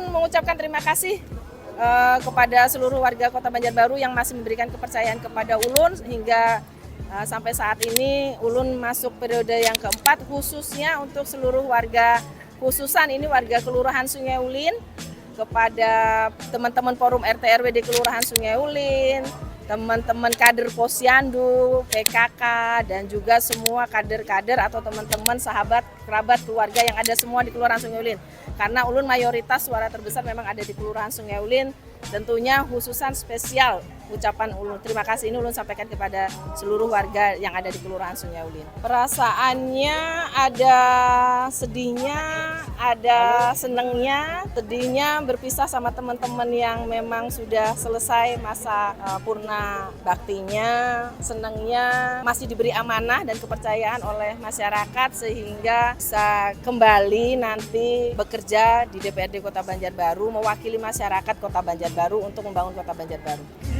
ingin mengucapkan terima kasih kepada seluruh warga Kota Banjarbaru yang masih memberikan kepercayaan kepada Ulun hingga sampai saat ini Ulun masuk periode yang keempat, khususnya untuk seluruh warga, khususan ini warga Kelurahan Sungai Ulin, kepada teman-teman forum RT RW di Kelurahan Sungai Ulin, teman-teman kader Posyandu, PKK, dan juga semua kader-kader atau teman-teman sahabat, kerabat, keluarga yang ada semua di Kelurahan Sungai Ulin. Karena Ulun mayoritas suara terbesar memang ada di Kelurahan Sungai Ulin, tentunya khususan spesial ucapan Ulun terima kasih ini Ulun sampaikan kepada seluruh warga yang ada di Kelurahan Sungai Ulin. Perasaannya ada sedihnya, ada senangnya, sedihnya berpisah sama teman-teman yang memang sudah selesai masa purna baktinya, senangnya masih diberi amanah dan kepercayaan oleh masyarakat sehingga bisa kembali nanti bekerja di DPRD Kota Banjarbaru mewakili masyarakat Kota Banjarbaru untuk membangun Kota Banjarbaru.